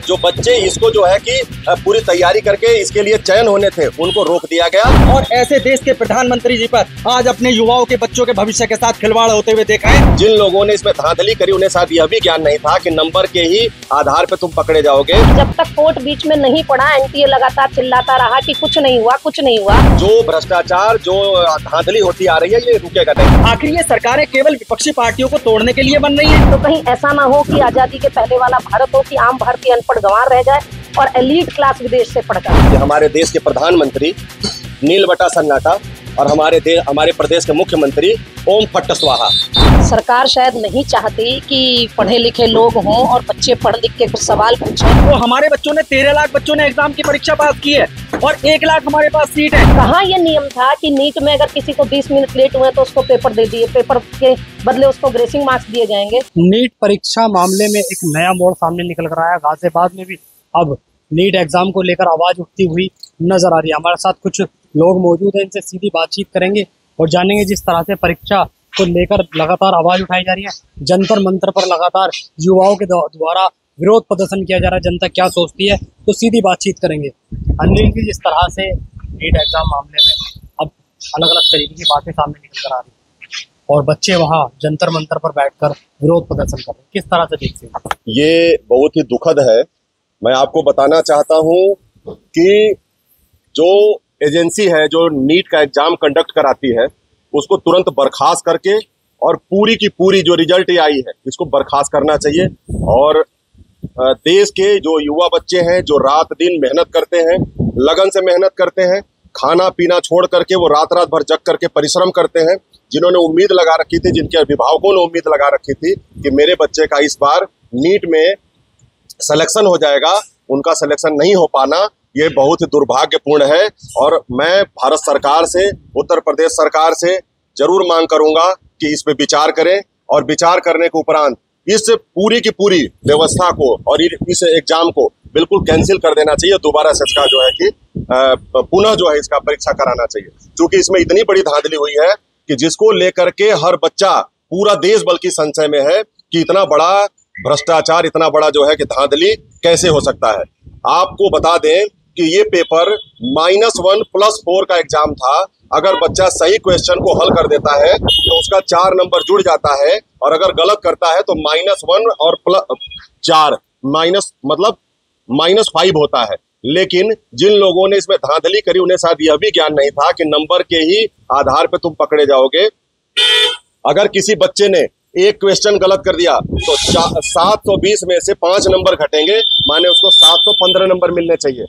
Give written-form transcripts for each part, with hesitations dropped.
जो बच्चे इसको जो है कि पूरी तैयारी करके इसके लिए चयन होने थे उनको रोक दिया गया। और ऐसे देश के प्रधानमंत्री जी पर आज अपने युवाओं के बच्चों के भविष्य के साथ खिलवाड़ होते हुए देखा है। जिन लोगों ने इसमें धांधली करी उन्हें शायद यह भी ज्ञान नहीं था कि नंबर के ही आधार पे तुम पकड़े जाओगे। जब तक कोर्ट बीच में नहीं पड़ा, एनटीए लगातार चिल्लाता रहा कि कुछ नहीं हुआ, कुछ नहीं हुआ। जो भ्रष्टाचार, जो धांधली होती आ रही है, ये रुकेगा नहीं। आखिर ये सरकारें केवल विपक्षी पार्टियों को तोड़ने के लिए बन रही है। तो कहीं ऐसा ना हो कि आजादी के पहले वाला भारत हो कि आम भारतीय अनपढ़ गंवार रह जाए और एलीट क्लास विदेश से पढ़ जाए। हमारे देश के प्रधानमंत्री नीलबटा सन्नाटा और हमारे प्रदेश के मुख्यमंत्री ओम फट्ट स्वाहा। सरकार शायद नहीं चाहती कि पढ़े लिखे लोग हों और बच्चे पढ़ लिख के कुछ सवाल पूछें। तो हमारे बच्चों ने 13 लाख बच्चों ने एग्जाम की परीक्षा पास की है और 1 लाख हमारे पास सीट है। कहाँ ये नियम था कि नीट में अगर किसी को 20 मिनट लेट हुए तो उसको पेपर दे दिए, पेपर के बदले उसको ग्रेसिंग मार्क्स दिए जाएंगे। नीट परीक्षा मामले में एक नया मोड़ सामने निकल कर आया। गाजियाबाद में भी अब नीट एग्जाम को लेकर आवाज उठती हुई नजर आ रही है। हमारे साथ कुछ लोग मौजूद हैं, इनसे सीधी बातचीत करेंगे और जानेंगे जिस तरह से परीक्षा को लेकर लगातार आवाज उठाई जा रही है, जंतर मंतर पर लगातार युवाओं के द्वारा विरोध प्रदर्शन किया जा रहा है, जनता क्या सोचती है, तो सीधी बातचीत करेंगे। अनिल की जिस तरह से नीट एग्जाम मामले में अब अलग अलग तरीके की बातें सामने निकल कर आ रही है और बच्चे वहाँ जंतर मंतर पर बैठकर विरोध प्रदर्शन कर रहे हैं, किस तरह से देखते हैं? ये बहुत ही दुखद है। मैं आपको बताना चाहता हूँ कि जो एजेंसी है जो नीट का एग्जाम कंडक्ट कराती है उसको तुरंत बर्खास्त करके और पूरी की पूरी जो रिजल्ट आई है इसको बर्खास्त करना चाहिए। और देश के जो युवा बच्चे हैं जो रात दिन मेहनत करते हैं, लगन से मेहनत करते हैं, खाना पीना छोड़ करके वो रात रात भर जग करके परिश्रम करते हैं, जिन्होंने उम्मीद लगा रखी थी, जिनके अभिभावकों ने उम्मीद लगा रखी थी कि मेरे बच्चे का इस बार नीट में सिलेक्शन हो जाएगा, उनका सिलेक्शन नहीं हो पाना ये बहुत ही दुर्भाग्यपूर्ण है। और मैं भारत सरकार से, उत्तर प्रदेश सरकार से जरूर मांग करूंगा कि इस पे विचार करें और विचार करने के उपरांत इस पूरी की पूरी व्यवस्था को और इस एग्जाम को बिल्कुल कैंसिल कर देना चाहिए। दोबारा से इसका जो है कि पुनः जो है इसका परीक्षा कराना चाहिए, क्योंकि इसमें इतनी बड़ी धांधली हुई है कि जिसको लेकर के हर बच्चा, पूरा देश बल्कि संशय में है कि इतना बड़ा भ्रष्टाचार, इतना बड़ा जो है कि धांधली कैसे हो सकता है। आपको बता दें कि ये पेपर -1 +4 का एग्जाम था। अगर बच्चा सही क्वेश्चन को हल कर देता है तो उसका 4 नंबर जुड़ जाता है और अगर गलत करता है तो -1 और +4 मतलब -5 होता है। लेकिन जिन लोगों ने इसमें धांधली करी उन्हें शायद यह भी ज्ञान नहीं था कि नंबर के ही आधार पे तुम पकड़े जाओगे। अगर किसी बच्चे ने एक क्वेश्चन गलत कर दिया तो 720 में से 5 नंबर घटेंगे, माने उसको 715 नंबर मिलने चाहिए,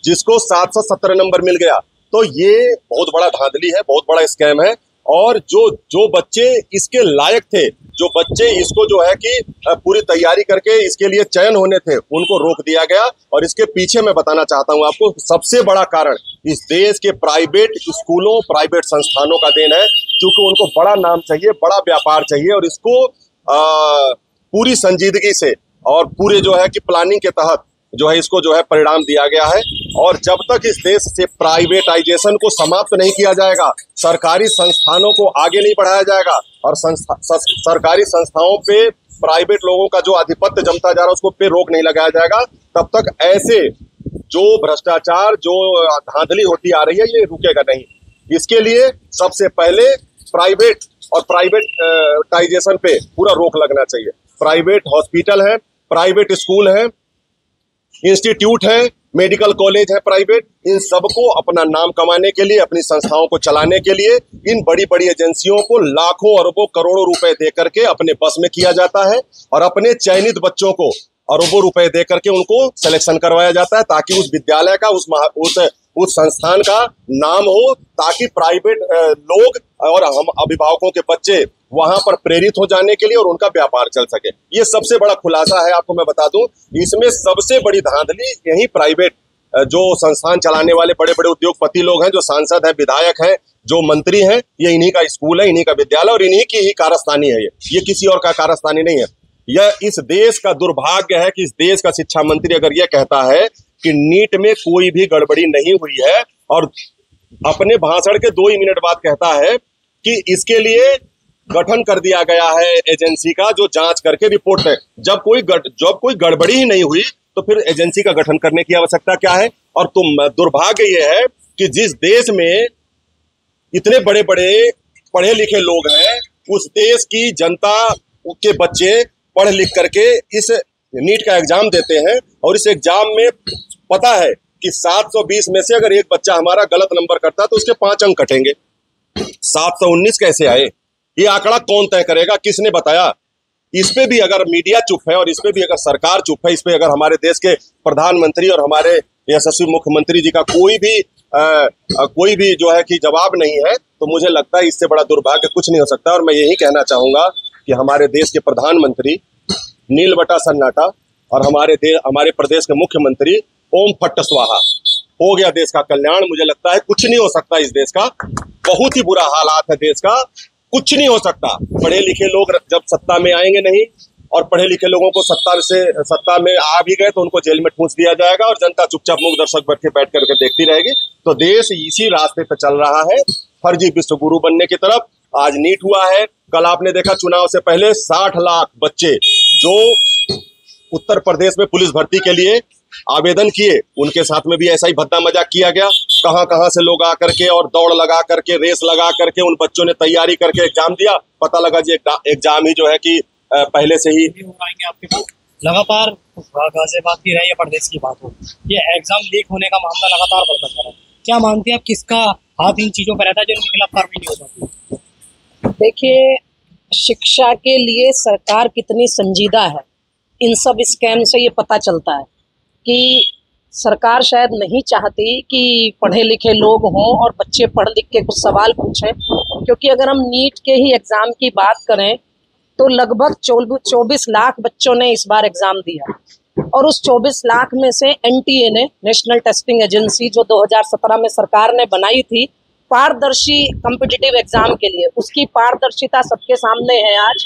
जिसको 717 नंबर मिल गया। तो ये बहुत बड़ा धांधली है, बहुत बड़ा स्कैम है। और जो बच्चे इसके लायक थे, जो बच्चे इसको जो है कि पूरी तैयारी करके इसके लिए चयन होने थे, उनको रोक दिया गया। और इसके पीछे मैं बताना चाहता हूं आपको, सबसे बड़ा कारण इस देश के प्राइवेट स्कूलों, प्राइवेट संस्थानों का देन है, क्योंकि उनको बड़ा नाम चाहिए, बड़ा व्यापार चाहिए और इसको पूरी संजीदगी से और पूरे जो है कि प्लानिंग के तहत जो है इसको जो है परिणाम दिया गया है। और जब तक इस देश से प्राइवेटाइजेशन को समाप्त नहीं किया जाएगा, सरकारी संस्थानों को आगे नहीं बढ़ाया जाएगा और सरकारी संस्थाओं पे प्राइवेट लोगों का जो आधिपत्य जमता जा रहा है उसको पे रोक नहीं लगाया जाएगा, तब तक ऐसे जो भ्रष्टाचार, जो धांधली होती आ रही है ये रुकेगा नहीं। इसके लिए सबसे पहले प्राइवेट और प्राइवेटाइजेशन पे पूरा रोक लगना चाहिए। प्राइवेट हॉस्पिटल है, प्राइवेट स्कूल है, इंस्टीट्यूट है, मेडिकल कॉलेज है प्राइवेट, इन सबको अपना नाम कमाने के लिए, अपनी संस्थाओं को चलाने के लिए इन बड़ी बड़ी एजेंसियों को लाखों अरबों करोड़ों रुपए दे करके अपने बस में किया जाता है और अपने चयनित बच्चों को अरबों रुपए दे करके उनको सिलेक्शन करवाया जाता है, ताकि उस विद्यालय का, उस संस्थान का नाम हो, ताकि प्राइवेट लोग और हम अभिभावकों के बच्चे वहां पर प्रेरित हो जाने के लिए और उनका व्यापार चल सके। ये सबसे बड़ा खुलासा है। आपको मैं बता दूं, इसमें सबसे बड़ी धांधली यही प्राइवेट जो संस्थान चलाने वाले बड़े बड़े उद्योगपति लोग हैं, जो सांसद हैं, विधायक हैं, जो मंत्री हैं, ये इन्हीं का स्कूल है, इन्हीं का विद्यालय और इन्हीं की ही कारस्तानी है। ये किसी और का कारस्तानी नहीं है। यह इस देश का दुर्भाग्य है कि इस देश का शिक्षा मंत्री अगर यह कहता है कि नीट में कोई भी गड़बड़ी नहीं हुई है और अपने भाषण के 2 ही मिनट बाद कहता है कि इसके लिए गठन कर दिया गया है एजेंसी का जो जांच करके रिपोर्ट है। जब कोई गड़बड़ी ही नहीं हुई तो फिर एजेंसी का गठन करने की आवश्यकता क्या है। और दुर्भाग्य यह है कि जिस देश में इतने बड़े बड़े पढ़े लिखे लोग हैं, उस देश की जनता के बच्चे पढ़ लिख करके इस नीट का एग्जाम देते हैं, और इस एग्जाम में पता है कि 720 में से अगर एक बच्चा हमारा गलत नंबर करता है तो उसके 5 अंक कटेंगे। 719 कैसे आए, ये आंकड़ा कौन तय करेगा, किसने बताया। इस पे भी अगर मीडिया चुप है और इस पे भी अगर सरकार चुप है, इस पे अगर हमारे देश के प्रधानमंत्री और हमारे यशस्वी मुख्यमंत्री जी का कोई भी जो है कि जवाब नहीं है, तो मुझे लगता है इससे बड़ा दुर्भाग्य कुछ नहीं हो सकता। और मैं यही कहना चाहूंगा कि हमारे देश के प्रधानमंत्री नील बटा सन्नाटा और हमारे प्रदेश के मुख्यमंत्री ओम फट्ट स्वाहा, हो गया देश का कल्याण। मुझे लगता है कुछ नहीं हो सकता इस देश का, बहुत ही बुरा हालात है देश का, कुछ नहीं हो सकता। पढ़े लिखे लोग जब सत्ता में आएंगे नहीं, और पढ़े लिखे लोगों को सत्ता में आ भी गए तो उनको जेल में ठूंस दिया जाएगा और जनता चुपचाप मूक दर्शक बैठ करके देखती रहेगी। तो देश इसी रास्ते पे चल रहा है, फर्जी विश्व गुरु बनने की तरफ। आज नीट हुआ है, कल आपने देखा चुनाव से पहले 60 लाख बच्चे जो उत्तर प्रदेश में पुलिस भर्ती के लिए आवेदन किए, उनके साथ में भी ऐसा ही भद्दा मजाक किया गया। कहां से लोग आकर के और दौड़ लगा करके, रेस लगा करके उन बच्चों ने तैयारी करके एग्जाम दिया। पता लगा जी एग्जाम ही जो है कि पहले से ही आपके पास लगातार गाजियाबाद की रहे या प्रदेश की बात हो, ये एग्जाम लीक होने का मामला लगातार बढ़ता जा रहा है। क्या मानते हैं आप, किसका हाथ इन चीजों पर रहता है जो इनके खिलाफ कार्रवाई नहीं हो पाती? देखिए, शिक्षा के लिए सरकार कितनी संजीदा है, इन सब स्कैम से ये पता चलता है कि सरकार शायद नहीं चाहती कि पढ़े लिखे लोग हों और बच्चे पढ़ लिख के कुछ सवाल पूछें। क्योंकि अगर हम नीट के ही एग्ज़ाम की बात करें तो लगभग 24 लाख बच्चों ने इस बार एग्ज़ाम दिया, और उस 24 लाख में से एनटीए ने, नेशनल टेस्टिंग एजेंसी, जो 2017 में सरकार ने बनाई थी पारदर्शी कॉम्पिटिटिव एग्जाम के लिए, उसकी पारदर्शिता सबके सामने है आज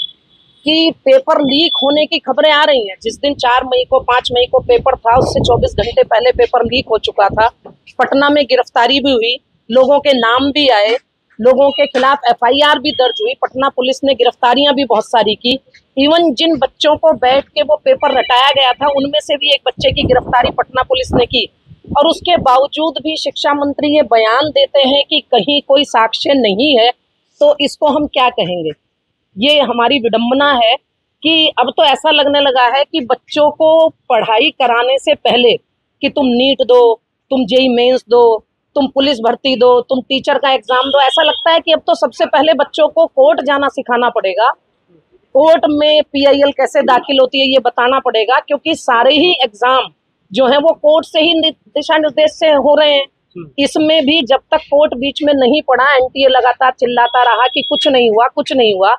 कि पेपर लीक होने की खबरें आ रही हैं। जिस दिन 4 मई को 5 मई को पेपर था, उससे 24 घंटे पहले पेपर लीक हो चुका था। पटना में गिरफ्तारी भी हुई, लोगों के नाम भी आए, लोगों के खिलाफ एफआईआर भी दर्ज हुई, पटना पुलिस ने गिरफ्तारियां भी बहुत सारी की। इवन जिन बच्चों को बैठ के वो पेपर रटाया गया था, उनमें से भी एक बच्चे की गिरफ्तारी पटना पुलिस ने की। और उसके बावजूद भी शिक्षा मंत्री ये बयान देते हैं कि कहीं कोई साक्ष्य नहीं है, तो इसको हम क्या कहेंगे। ये हमारी विडंबना है कि अब तो ऐसा लगने लगा है कि बच्चों को पढ़ाई कराने से पहले कि तुम नीट दो, तुम जेईई मेंस दो, तुम पुलिस भर्ती दो, तुम टीचर का एग्जाम दो, ऐसा लगता है कि अब तो सबसे पहले बच्चों को कोर्ट जाना सिखाना पड़ेगा, कोर्ट में पीआईएल कैसे दाखिल होती है ये बताना पड़ेगा, क्योंकि सारे ही एग्जाम जो है वो कोर्ट से ही दिशा निर्देश से हो रहे हैं। इसमें भी जब तक कोर्ट बीच में नहीं पड़ा, एनटीए लगातार चिल्लाता रहा कि कुछ नहीं हुआ, कुछ नहीं हुआ,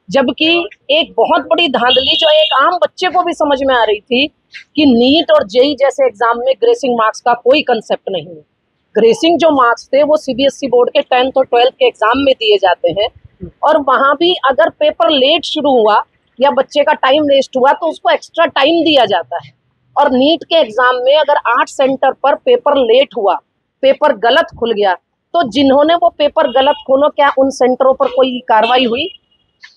जबकि एक बहुत बड़ी धांधली जो एक आम बच्चे को भी समझ में आ रही थी कि नीट और जेईई जैसे एग्जाम में ग्रेसिंग मार्क्स का कोई कंसेप्ट नहीं है। ग्रेसिंग जो मार्क्स थे वो सीबीएसई बोर्ड के 10th और 12th के एग्जाम में दिए जाते हैं, और वहां भी अगर पेपर लेट शुरू हुआ या बच्चे का टाइम वेस्ट हुआ तो उसको एक्स्ट्रा टाइम दिया जाता है। और नीट के एग्जाम में अगर 8 सेंटर पर पेपर लेट हुआ, पेपर गलत खुल गया, तो जिन्होंने वो पेपर गलत खोलो, क्या उन सेंटरों पर कोई कार्रवाई हुई?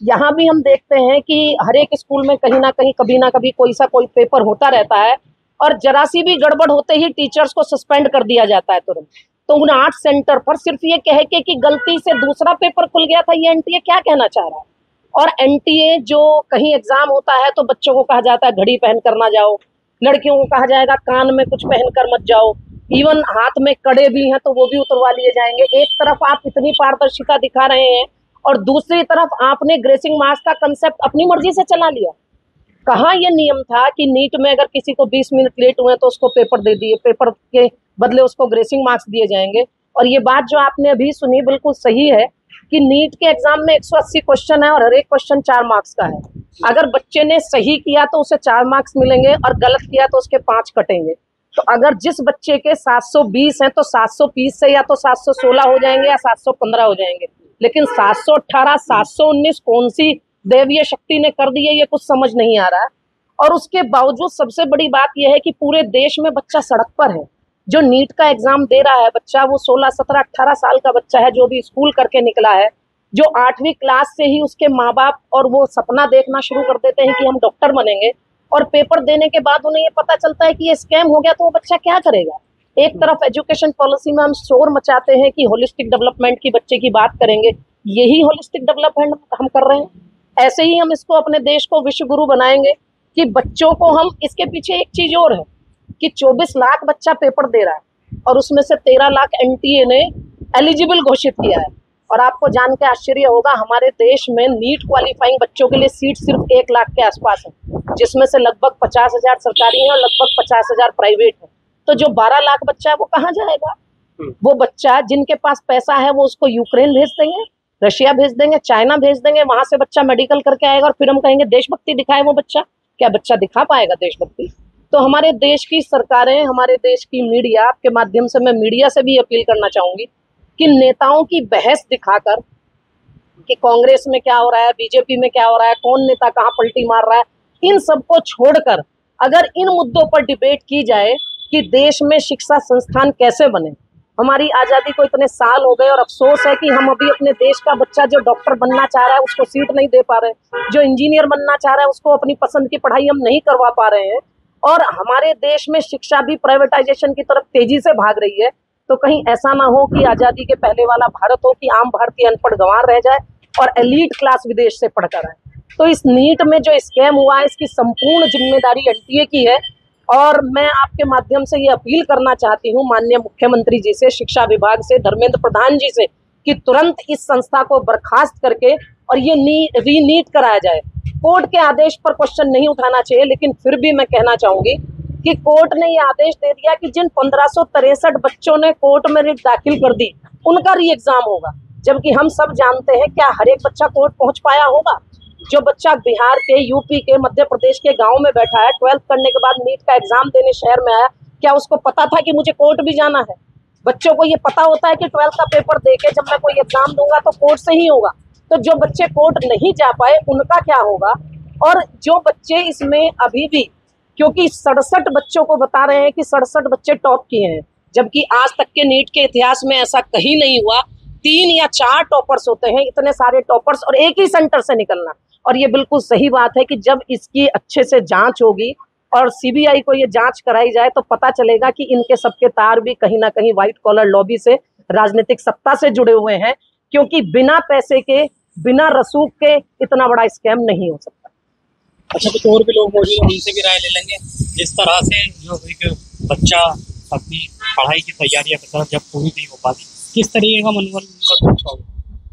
यहाँ भी हम देखते हैं कि हर एक स्कूल में कहीं ना कहीं कभी ना कभी कोई पेपर होता रहता है, और जरा सी भी गड़बड़ होते ही टीचर्स को सस्पेंड कर दिया जाता है तुरंत। तो उन 8 सेंटर पर सिर्फ ये कह के कि गलती से दूसरा पेपर खुल गया था, ये एनटीए क्या कहना चाह रहा है? और एनटीए जो कहीं एग्जाम होता है तो बच्चों को कहा जाता है घड़ी पहन कर ना जाओ, लड़कियों को कहा जाएगा कान में कुछ पहनकर मत जाओ, इवन हाथ में कड़े भी हैं तो वो भी उतरवा लिए जाएंगे। एक तरफ आप इतनी पारदर्शिता दिखा रहे हैं और दूसरी तरफ आपने ग्रेसिंग मार्क्स का कंसेप्ट अपनी मर्जी से चला लिया। कहाँ ये नियम था कि नीट में अगर किसी को 20 मिनट लेट हुए तो उसको पेपर दे दिए, पेपर के बदले उसको ग्रेसिंग मार्क्स दिए जाएंगे। और ये बात जो आपने अभी सुनी बिल्कुल सही है कि नीट के एग्जाम में 180 क्वेश्चन है और हर एक क्वेश्चन 4 मार्क्स का है। अगर बच्चे ने सही किया तो उसे 4 मार्क्स मिलेंगे और गलत किया तो उसके 5 कटेंगे। तो अगर जिस बच्चे के 720 हैं तो 730 से या तो 716 हो जाएंगे या 715 हो जाएंगे, लेकिन 718 719 कौन सी दैवीय शक्ति ने कर दी है ये कुछ समझ नहीं आ रहा है। और उसके बावजूद सबसे बड़ी बात यह है कि पूरे देश में बच्चा सड़क पर है। जो नीट का एग्जाम दे रहा है बच्चा, वो 16 17 18 साल का बच्चा है जो भी स्कूल करके निकला है, जो 8वीं क्लास से ही उसके माँ बाप और वो सपना देखना शुरू कर देते हैं कि हम डॉक्टर बनेंगे। और पेपर देने के बाद उन्हें ये पता चलता है कि ये स्कैम हो गया, तो वो बच्चा क्या करेगा। एक तरफ एजुकेशन पॉलिसी में हम शोर मचाते हैं कि होलिस्टिक डेवलपमेंट की बच्चे की बात करेंगे, यही होलिस्टिक डेवलपमेंट हम कर रहे हैं। ऐसे ही हम इसको अपने देश को विश्व गुरु बनाएंगे कि बच्चों को हम, इसके पीछे एक चीज और है कि 24 लाख बच्चा पेपर दे रहा है और उसमें से 13 लाख एनटीए ने एलिजिबल घोषित किया है। और आपको जान के आश्चर्य होगा, हमारे देश में नीट क्वालिफाइंग बच्चों के लिए सीट सिर्फ 1 लाख के आसपास है, जिसमें से लगभग 50,000 सरकारी हैं और लगभग 50,000 प्राइवेट है। तो जो 12 लाख बच्चा है वो कहाँ जाएगा? वो बच्चा जिनके पास पैसा है वो उसको यूक्रेन भेज देंगे, रशिया भेज देंगे, चाइना भेज देंगे, वहां से बच्चा मेडिकल करके आएगा और फिर हम कहेंगे देशभक्ति दिखाए वो बच्चा। क्या बच्चा दिखा पाएगा देशभक्ति? तो हमारे देश की सरकारें, हमारे देश की मीडिया, आपके माध्यम से मैं मीडिया से भी अपील करना चाहूंगी कि नेताओं की बहस दिखाकर कि कांग्रेस में क्या हो रहा है, बीजेपी में क्या हो रहा है, कौन नेता कहाँ पलटी मार रहा है, इन सबको छोड़कर अगर इन मुद्दों पर डिबेट की जाए कि देश में शिक्षा संस्थान कैसे बने। हमारी आज़ादी को इतने साल हो गए और अफसोस है कि हम अभी अपने देश का बच्चा जो डॉक्टर बनना चाह रहा है उसको सीट नहीं दे पा रहे, जो इंजीनियर बनना चाह रहा है उसको अपनी पसंद की पढ़ाई हम नहीं करवा पा रहे हैं। और हमारे देश में शिक्षा भी प्राइवेटाइजेशन की तरफ तेजी से भाग रही है। तो कहीं ऐसा ना हो कि आज़ादी के पहले वाला भारत हो कि आम भारतीय अनपढ़ गंवार रह जाए और एलीट क्लास विदेश से पढ़कर आए। तो इस नीट में जो स्कैम हुआ है इसकी संपूर्ण जिम्मेदारी एनटीए की है। और मैं आपके माध्यम से ये अपील करना चाहती हूँ माननीय मुख्यमंत्री जी से, शिक्षा विभाग से, धर्मेंद्र प्रधान जी से, कि तुरंत इस संस्था को बर्खास्त करके और ये रीनीट कराया जाए। कोर्ट के आदेश पर क्वेश्चन नहीं उठाना चाहिए, लेकिन फिर भी मैं कहना चाहूंगी कि कोर्ट ने ये आदेश दे दिया कि जिन 1563 बच्चों ने कोर्ट में रिट दाखिल कर दी उनका री एग्जाम होगा, जबकि हम सब जानते हैं क्या हर एक बच्चा कोर्ट पहुंच पाया होगा? जो बच्चा बिहार के, यूपी के, मध्य प्रदेश के गांव में बैठा है, 12th करने के बाद नीट का एग्जाम देने शहर में आया, क्या उसको पता था कि मुझे कोर्ट भी जाना है? बच्चों को ये पता होता है कि 12th का पेपर देके जब मैं कोई एग्जाम दूंगा तो कोर्ट से ही होगा। तो जो बच्चे कोर्ट नहीं जा पाए उनका क्या होगा? और जो बच्चे इसमें अभी भी, क्योंकि 67 बच्चों को बता रहे हैं कि 67 बच्चे टॉप किए हैं, जबकि आज तक के नीट के इतिहास में ऐसा कहीं नहीं हुआ। 3 या 4 टॉपर्स होते हैं, इतने सारे टॉपर्स और एक ही सेंटर से निकलना। और ये बिल्कुल सही बात है कि जब इसकी अच्छे से जांच होगी और सीबीआई को ये जांच कराई जाए तो पता चलेगा कि इनके सबके तार भी कहीं ना कहीं व्हाइट कॉलर लॉबी से, राजनीतिक सत्ता से जुड़े हुए हैं, क्योंकि बिना पैसे के, बिना रसूख के इतना बड़ा स्कैम नहीं हो सकता। अच्छा, कुछ और भी लोग मौजूद हैं, उनसे भी राय ले लेंगे। जिस तरह से जो एक बच्चा अपनी पढ़ाई की तैयारियां करता है जब पूरी नहीं हो पाती, किस तरीके का मनोबल उनका टूटता होगा?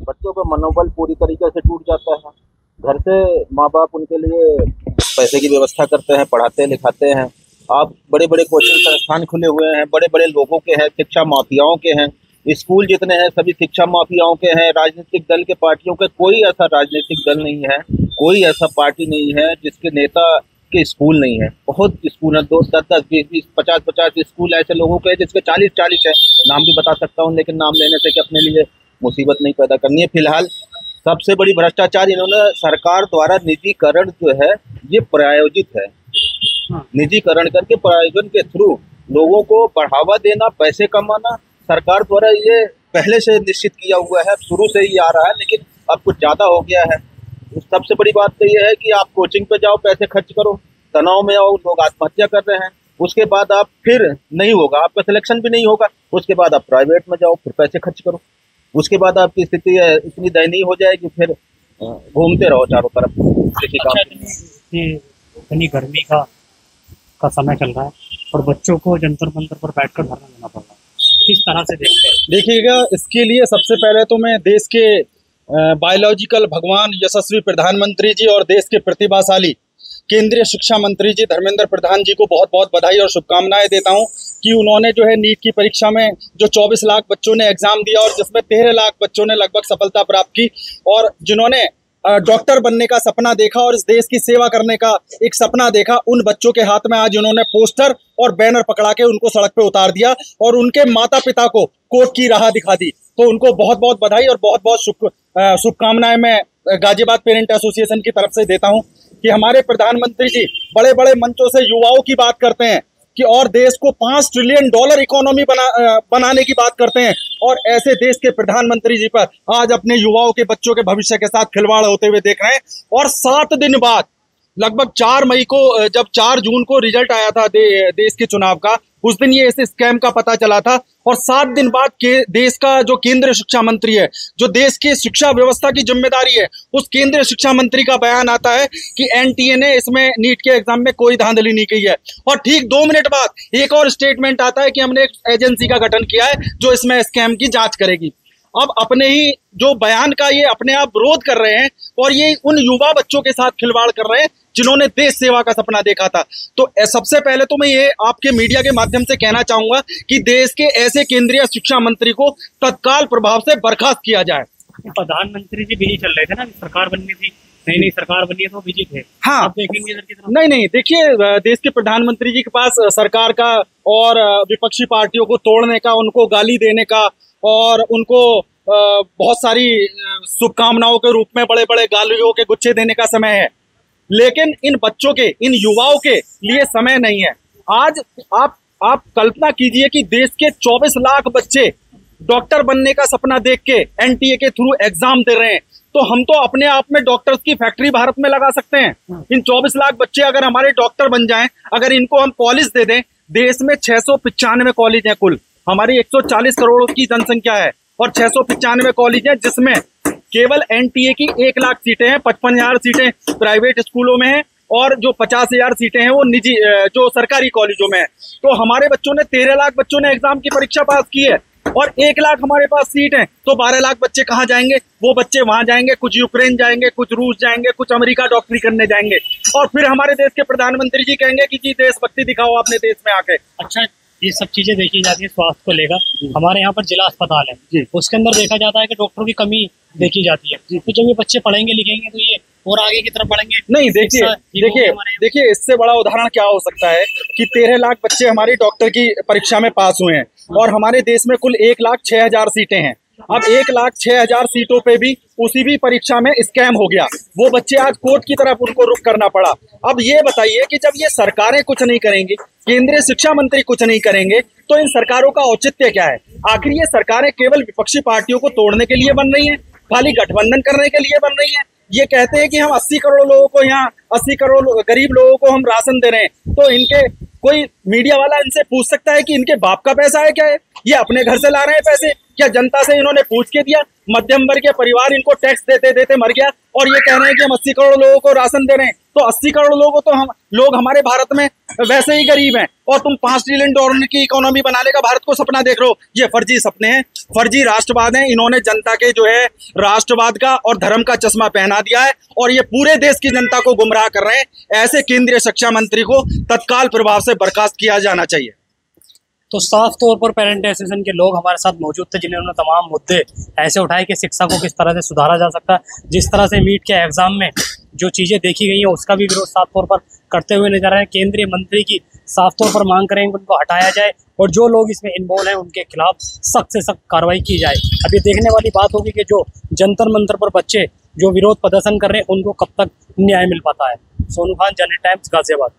बच्चों का मनोबल पूरी तरीके से टूट जाता है। घर से माँ बाप उनके लिए पैसे की व्यवस्था करते हैं, पढ़ाते लिखाते हैं। आप बड़े बड़े कोचिंग संस्थान खुले हुए हैं, बड़े बड़े लोगों के हैं, शिक्षा माफियाओं के हैं। स्कूल जितने हैं सभी शिक्षा माफियाओं के हैं, राजनीतिक दल के, पार्टियों के। कोई ऐसा राजनीतिक दल नहीं है, कोई ऐसा पार्टी नहीं है जिसके नेता के स्कूल नहीं है। बहुत स्कूल है, 2, 10, 20, 50 स्कूल ऐसे लोगों के जिसके 40 है। नाम भी बता सकता हूँ, लेकिन नाम लेने से कि अपने लिए मुसीबत नहीं पैदा करनी है। फिलहाल सबसे बड़ी भ्रष्टाचार इन्होंने सरकार द्वारा निजीकरण जो है ये प्रायोजित है। निजीकरण करके प्रायोजन के थ्रू लोगों को बढ़ावा देना, पैसे कमाना, सरकार द्वारा ये पहले से निश्चित किया हुआ है, शुरू से ही आ रहा है, लेकिन अब कुछ ज़्यादा हो गया है। सबसे बड़ी बात तो ये है कि आप कोचिंग पे जाओ, पैसे खर्च करो, तनाव में आओ, लोग आत्महत्या कर रहे हैं। उसके बाद आप फिर नहीं होगा, आपका सिलेक्शन भी नहीं होगा, उसके बाद आप प्राइवेट में जाओ, फिर पैसे खर्च करो, उसके बाद आपकी स्थिति इतनी दयनीय हो जाएगी, फिर घूमते रहो चारों तरफ किसी काम। इतनी गर्मी का समय चल रहा है और बच्चों को जंतर मंतर पर बैठकर धरना देना पड़ रहा है, किस तरह से देखते हैं? देखिएगा, इसके लिए सबसे पहले तो मैं देश के बायोलॉजिकल भगवान यशस्वी प्रधानमंत्री जी और देश के प्रतिभाशाली केंद्रीय शिक्षा मंत्री जी धर्मेंद्र प्रधान जी को बहुत बहुत बधाई और शुभकामनाएं देता हूं कि उन्होंने जो है नीट की परीक्षा में जो 24 लाख बच्चों ने एग्जाम दिया और जिसमें 13 लाख बच्चों ने लगभग सफलता प्राप्त की, और जिन्होंने डॉक्टर बनने का सपना देखा और इस देश की सेवा करने का एक सपना देखा, उन बच्चों के हाथ में आज उन्होंने पोस्टर और बैनर पकड़ा के उनको सड़क पे उतार दिया और उनके माता पिता को कोर्ट की राह दिखा दी। तो उनको बहुत बहुत बधाई और बहुत बहुत शुभकामनाएं मैं गाजियाबाद पेरेंट एसोसिएशन की तरफ से देता हूं कि हमारे प्रधानमंत्री जी बड़े बड़े मंचों से युवाओं की बात करते हैं कि और देश को $5 ट्रिलियन इकोनॉमी बनाने की बात करते हैं, और ऐसे देश के प्रधानमंत्री जी पर आज अपने युवाओं के, बच्चों के भविष्य के साथ खिलवाड़ होते हुए देख रहे हैं। और 7 दिन बाद लगभग 4 मई को, जब 4 जून को रिजल्ट आया था देश के चुनाव का, उस दिन ये इस स्कैम का पता चला था। और 7 दिन बाद के देश का जो केंद्रीय शिक्षा मंत्री है, जो देश की शिक्षा व्यवस्था की जिम्मेदारी है, उस केंद्रीय शिक्षा मंत्री का बयान आता है कि एनटीए ने इसमें नीट के एग्जाम में कोई धांधली नहीं की है। और ठीक 2 मिनट बाद एक और स्टेटमेंट आता है कि हमने एक एजेंसी का गठन किया है जो इसमें स्कैम की जांच करेगी। अब अपने ही जो बयान का ये अपने आप विरोध कर रहे हैं और ये उन युवा बच्चों के साथ खिलवाड़ कर रहे हैं जिन्होंने देश सेवा का सपना देखा था। तो सबसे पहले तो मैं ये आपके मीडिया के माध्यम से कहना चाहूंगा कि देश के ऐसे केंद्रीय शिक्षा मंत्री को तत्काल प्रभाव से बर्खास्त किया जाए। प्रधानमंत्री जी बिजी चल रहे थे ना, सरकार बननी थी, नई सरकार बनी है तो बिजी थे। हाँ, आप देखेंगे इधर की तरफ। नहीं, देखिए, देश के प्रधानमंत्री जी के पास सरकार का और विपक्षी पार्टियों को तोड़ने का, उनको गाली देने का और उनको बहुत सारी शुभकामनाओं के रूप में बड़े बड़े गालियों के गुच्छे देने का समय है, लेकिन इन बच्चों के, इन युवाओं के लिए समय नहीं है। आज आप कल्पना कीजिए कि देश के 24 लाख बच्चे डॉक्टर बनने का सपना देख के एनटीए के थ्रू एग्जाम दे रहे हैं। तो हम तो अपने आप में डॉक्टर्स की फैक्ट्री भारत में लगा सकते हैं। इन 24 लाख बच्चे अगर हमारे डॉक्टर बन जाएं, अगर इनको हम कॉलेज दे दें, देश में 695 कॉलेज हैं कुल, हमारी 140 करोड़ की जनसंख्या है और 695 कॉलेज हैं, जिसमें केवल एनटीए की 1 लाख सीटें हैं, 55,000 सीटें प्राइवेट स्कूलों में हैं और जो 50,000 सीटें हैं वो निजी जो सरकारी कॉलेजों में है। तो हमारे बच्चों ने 13 लाख बच्चों ने एग्जाम की परीक्षा पास की है और 1 लाख हमारे पास सीट है, तो 12 लाख बच्चे कहाँ जाएंगे? वो बच्चे वहां जाएंगे, कुछ यूक्रेन जाएंगे, कुछ रूस जाएंगे, कुछ अमेरिका डॉक्टरी करने जाएंगे और फिर हमारे देश के प्रधानमंत्री जी कहेंगे कि जी देशभक्ति दिखाओ अपने देश में आके। अच्छा, ये सब चीजें देखी जाती है स्वास्थ्य को लेकर। हमारे यहाँ पर जिला अस्पताल है, उसके अंदर देखा जाता है कि डॉक्टरों की कमी देखी जाती है। तो जब ये बच्चे पढ़ेंगे लिखेंगे तो ये और आगे की तरफ बढ़ेंगे। नहीं, देखिए इससे बड़ा उदाहरण क्या हो सकता है कि 13 लाख बच्चे हमारी डॉक्टर की परीक्षा में पास हुए हैं और हमारे देश में कुल 1,06,000 सीटें हैं। अब 1,06,000 सीटों पे भी उसी भी परीक्षा में स्कैम हो गया, वो बच्चे आज कोर्ट की तरफ उनको रुख करना पड़ा। अब ये बताइए कि जब ये सरकारें कुछ नहीं करेंगी, केंद्रीय शिक्षा मंत्री कुछ नहीं करेंगे, तो इन सरकारों का औचित्य क्या है? आखिर ये सरकारें केवल विपक्षी पार्टियों को तोड़ने के लिए बन रही हैं, खाली गठबंधन करने के लिए बन रही हैं। ये कहते हैं कि हम 80 करोड़ लोगों को, यहाँ 80 करोड़ गरीब लोगों को हम राशन दे रहे हैं, तो इनके कोई मीडिया वाला इनसे पूछ सकता है कि इनके बाप का पैसा है क्या है? ये अपने घर से ला रहे हैं पैसे, क्या जनता से इन्होंने पूछ के दिया? मध्यम वर्ग के परिवार इनको टैक्स देते देते मर गया और ये कह रहे हैं कि हम 80 करोड़ लोगों को राशन दे रहे हैं। तो 80 करोड़ लोगों तो हम लोग हमारे भारत में वैसे ही गरीब हैं और तुम $5 ट्रिलियन की इकोनॉमी बनाने का भारत को सपना देख रहे हो। ये फर्जी सपने हैं, फर्जी राष्ट्रवाद हैं। इन्होंने जनता के जो है राष्ट्रवाद का और धर्म का चश्मा पहना दिया है और ये पूरे देश की जनता को गुमराह कर रहे हैं। ऐसे केंद्रीय शिक्षा मंत्री को तत्काल प्रभाव से बर्खास्त किया जाना चाहिए। तो साफ तौर पर पेरेंट एसोसिएशन के लोग हमारे साथ मौजूद थे, जिन्होंने तमाम मुद्दे ऐसे उठाए कि शिक्षा को किस तरह से सुधारा जा सकता है। जिस तरह से नीट के एग्जाम में जो चीज़ें देखी गई हैं उसका भी विरोध साफ तौर पर करते हुए नजर आए। केंद्रीय मंत्री की साफ तौर पर मांग करेंगे उनको हटाया जाए और जो लोग इसमें इन्वॉल्व हैं उनके खिलाफ सख्त से सख्त कार्रवाई की जाए। अब ये देखने वाली बात होगी कि जो जंतर मंतर पर बच्चे जो विरोध प्रदर्शन कर रहे हैं उनको कब तक न्याय मिल पाता है। सोनू खान, जनहित टाइम्स, गाजियाबाद।